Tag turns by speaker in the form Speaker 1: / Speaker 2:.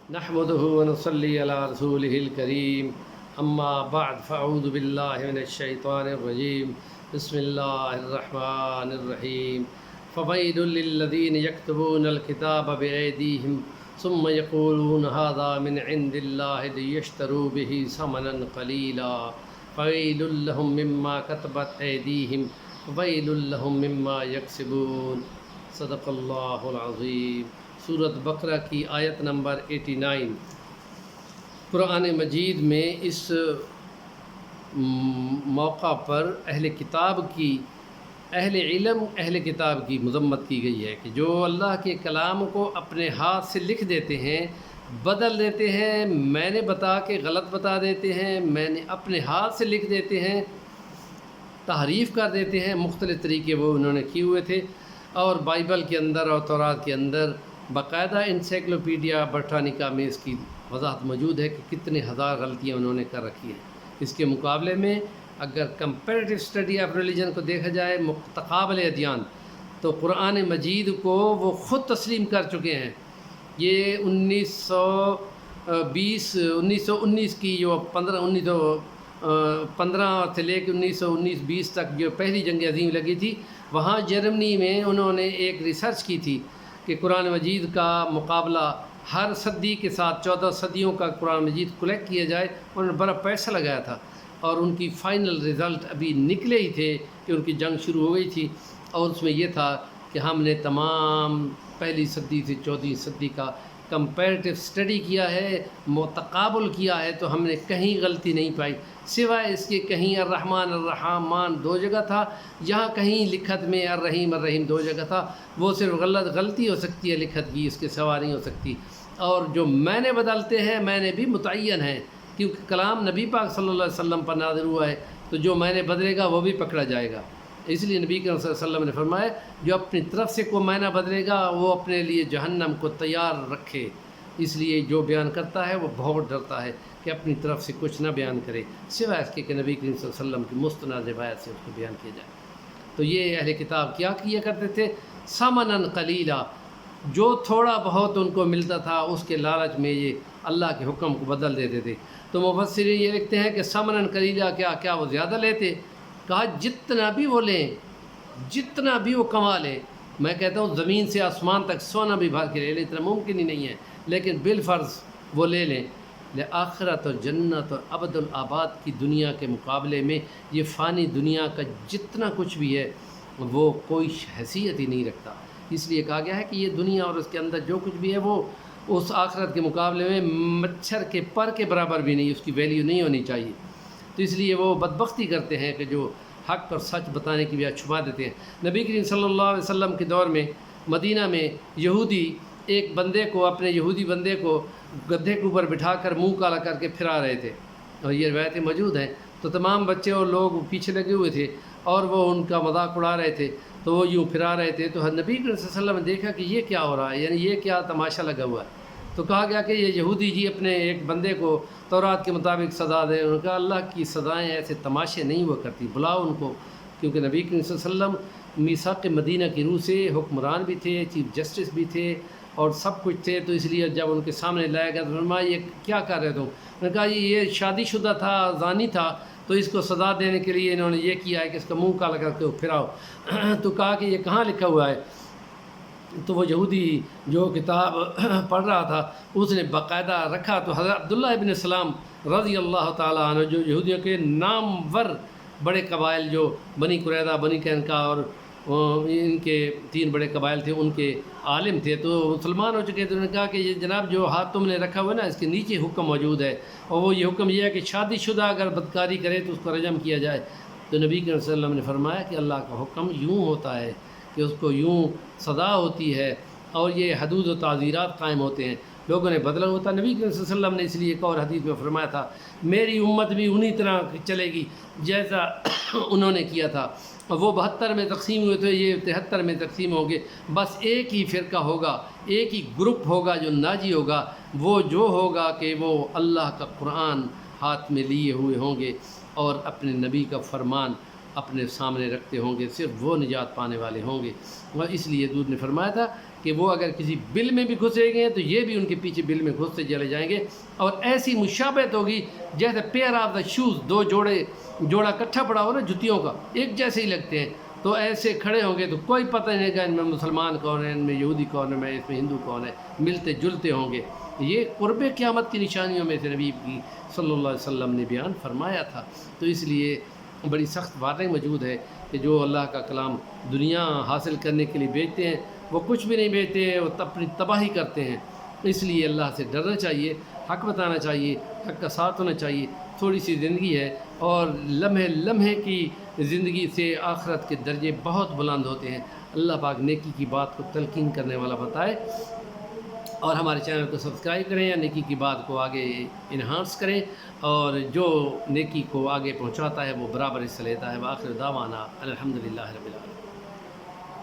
Speaker 1: نحمده ونصلي على رسوله الكريم اما بعد فاعوذ بالله من الشيطان الرجيم بسم الله الرحمن الرحيم فويل للذين يكتبون الكتاب بأيديهم ثم يقولون هذا من عند الله ليشتروا به ثمنا قليلا فويل لهم مما كتبت أيديهم وويل لهم مما يكسبون صدق اللہ العظیم۔ سورۃ بقرہ کی آیت نمبر 89۔ قرآن مجید میں اس موقع پر اہل علم اہل کتاب کی مذمت کی گئی ہے کہ جو اللہ کے کلام کو اپنے ہاتھ سے لکھ دیتے ہیں، بدل دیتے ہیں، میں نے بتا کے غلط بتا دیتے ہیں، میں نے اپنے ہاتھ سے لکھ دیتے ہیں، تحریف کر دیتے ہیں، مختلف طریقے وہ انہوں نے کیے ہوئے تھے۔ اور بائبل کے اندر اور تورات کے اندر باقاعدہ انسائکلوپیڈیا برٹانیکا میں اس کی وضاحت موجود ہے کہ کتنے ہزار غلطیاں انہوں نے کر رکھی ہیں۔ اس کے مقابلے میں اگر کمپیریٹیو اسٹڈی آف ریلیجن کو دیکھا جائے، متقابل ادیان، تو قرآن مجید کو وہ خود تسلیم کر چکے ہیں۔ یہ 1919 کی جو 1915 سے لے کے 1919-20 تک جو پہلی جنگ عظیم لگی تھی، وہاں جرمنی میں انہوں نے ایک ریسرچ کی تھی کہ قرآن مجید کا مقابلہ ہر صدی کے ساتھ 14 صدیوں کا قرآن مجید کلیکٹ کیا جائے۔ انہوں نے بڑا پیسہ لگایا تھا اور ان کی فائنل رزلٹ ابھی نکلے ہی تھے کہ ان کی جنگ شروع ہو گئی تھی، اور اس میں یہ تھا کہ ہم نے تمام پہلی صدی سے 14ویں صدی کا کمپیریٹیو اسٹڈی کیا ہے، متقابل کیا ہے، تو ہم نے کہیں غلطی نہیں پائی، سوائے اس کے کہیں الرحمن الرحمان 2 جگہ تھا، جہاں کہیں لکھت میں الرحیم الرحیم 2 جگہ تھا، وہ صرف غلطی ہو سکتی ہے لکھت کی، اس کے سوا نہیں ہو سکتی۔ اور جو میں نے بدلتے ہیں، میں نے بھی متعین ہیں، کیونکہ کلام نبی پاک صلی اللہ علیہ وسلم پر نازل ہوا ہے، تو جو میں نے بدلے گا وہ بھی پکڑا جائے گا۔ اس لیے نبی کریم صلی اللہ علیہ وسلم نے فرمایا جو اپنی طرف سے کوئی معنی بدلے گا وہ اپنے لیے جہنم کو تیار رکھے۔ اس لیے جو بیان کرتا ہے وہ بہت ڈرتا ہے کہ اپنی طرف سے کچھ نہ بیان کرے، سوائے اس کے کہ نبی کریم صلی اللہ علیہ وسلم کی مستند روایت سے اس کو بیان کیا جائے۔ تو یہ اہل کتاب کیا کرتے تھے؟ ثمناً قلیلا، جو تھوڑا بہت ان کو ملتا تھا اس کے لالچ میں یہ اللہ کے حکم کو بدل دیتے تھے۔ تو مفسرین یہ لکھتے ہیں کہ ثمناً قلیلا کیا وہ زیادہ لیتے؟ کہا جتنا بھی وہ لیں، جتنا بھی وہ کما لیں، میں کہتا ہوں زمین سے آسمان تک سونا بھی بھر کے لے لیں، اتنا ممکن ہی نہیں ہے، لیکن بالفرض وہ لے لیں۔ آخرت اور جنت اور ابد الآباد کی دنیا کے مقابلے میں یہ فانی دنیا کا جتنا کچھ بھی ہے وہ کوئی حیثیت ہی نہیں رکھتا۔ اس لیے کہا گیا ہے کہ یہ دنیا اور اس کے اندر جو کچھ بھی ہے وہ اس آخرت کے مقابلے میں مچھر کے پر کے برابر بھی نہیں، اس کی ویلیو نہیں ہونی چاہیے۔ تو اس لیے وہ بدبختی کرتے ہیں کہ جو حق اور سچ بتانے کی بجائے چھپا دیتے ہیں۔ نبی کریم صلی اللہ علیہ وسلم کے دور میں مدینہ میں یہودی ایک بندے کو، اپنے یہودی بندے کو گدھے کے اوپر بٹھا کر منہ کالا کر کے پھرا رہے تھے، اور یہ روایتیں موجود ہیں۔ تو تمام بچے اور لوگ پیچھے لگے ہوئے تھے اور وہ ان کا مذاق اڑا رہے تھے، تو وہ یوں پھرا رہے تھے۔ تو نبی کریم صلی اللہ علیہ وسلم نے دیکھا کہ یہ کیا ہو رہا ہے، یعنی یہ کیا تماشا لگا ہوا ہے۔ تو کہا گیا کہ یہ یہودی جی اپنے ایک بندے کو تورات کے مطابق سزا دیں۔ انہوں نے کہا اللہ کی سزائیں ایسے تماشے نہیں ہوا کرتی، بلاؤ ان کو، کیونکہ نبی کریم صلی اللہ علیہ وسلم میثاق مدینہ کی روح سے حکمران بھی تھے، چیف جسٹس بھی تھے اور سب کچھ تھے۔ تو اس لیے جب ان کے سامنے لایا گیا تو فرمایا یہ کیا کر رہے تم؟ انہوں نے کہا یہ شادی شدہ تھا، زانی تھا، تو اس کو سزا دینے کے لیے انہوں نے یہ کیا ہے کہ اس کا منہ کالا کر کے پھراؤ۔ تو کہا کہ یہ کہاں لکھا ہوا ہے؟ تو وہ یہودی جو کتاب پڑھ رہا تھا اس نے باقاعدہ رکھا۔ تو حضرت عبداللہ ابن سلام رضی اللہ تعالیٰ عنہ، جو یہودیوں کے نامور بڑے قبائل جو بنی قریظہ، بنی قینقاع اور ان کے 3 بڑے قبائل تھے، ان کے عالم تھے، تو مسلمان ہو چکے تھے۔ انہوں نے کہا کہ یہ جناب جو ہاتھ تم نے رکھا ہوا ہے نا، اس کے نیچے حکم موجود ہے، اور وہ یہ حکم یہ ہے کہ شادی شدہ اگر بدکاری کرے تو اس کو رجم کیا جائے۔ تو نبی کریم صلی اللہ علیہ وسلم نے فرمایا کہ اللہ کا حکم یوں ہوتا ہے کہ اس کو یوں سزا ہوتی ہے، اور یہ حدود و تعزیرات قائم ہوتے ہیں، لوگوں نے بدلا ہوتا۔ نبی کریم صلی اللہ علیہ وسلم نے اس لیے ایک اور حدیث میں فرمایا تھا میری امت بھی انہی طرح چلے گی جیسا انہوں نے کیا تھا، اور وہ 72 میں تقسیم ہوئے تھے، یہ 73 میں تقسیم ہوں گے۔ بس ایک ہی فرقہ ہوگا، ایک ہی گروپ ہوگا جو ناجی ہوگا، وہ جو ہوگا کہ وہ اللہ کا قرآن ہاتھ میں لیے ہوئے ہوں گے اور اپنے نبی کا فرمان اپنے سامنے رکھتے ہوں گے، صرف وہ نجات پانے والے ہوں گے۔ اور اس لیے حضور نے فرمایا تھا کہ وہ اگر کسی بل میں بھی گھسے گئے تو یہ بھی ان کے پیچھے بل میں گھستے چلے جائیں گے، اور ایسی مشابہت ہوگی جیسے پیئر آف دا شوز، دو جوڑا کٹھا پڑا ہو نا جوتیوں کا، ایک جیسے ہی لگتے ہیں، تو ایسے کھڑے ہوں گے تو کوئی پتہ نہیں کہ ان میں مسلمان کون ہے، ان میں یہودی کون ہے، اس میں ہندو کون ہے، ملتے جلتے ہوں گے۔ یہ قرب قیامت کی نشانیوں میں سے نبی کی صلی اللہ علیہ وسلم نے بیان فرمایا تھا۔ تو اس لیے بڑی سخت وارننگ موجود ہے کہ جو اللہ کا کلام دنیا حاصل کرنے کے لیے بیچتے ہیں وہ کچھ بھی نہیں بیچتے ہیں، وہ اپنی تباہی کرتے ہیں۔ اس لیے اللہ سے ڈرنا چاہیے، حق بتانا چاہیے، حق کا ساتھ ہونا چاہیے۔ تھوڑی سی زندگی ہے اور لمحے لمحے کی زندگی سے آخرت کے درجے بہت بلند ہوتے ہیں۔ اللہ پاک نیکی کی بات کو تلقین کرنے والا بتائے، اور ہمارے چینل کو سبسکرائب کریں یا نیکی کی بات کو آگے انہانس کریں، اور جو نیکی کو آگے پہنچاتا ہے وہ برابر حصہ لیتا ہے۔ وآخر دعوانا الحمدللہ رب العالمین۔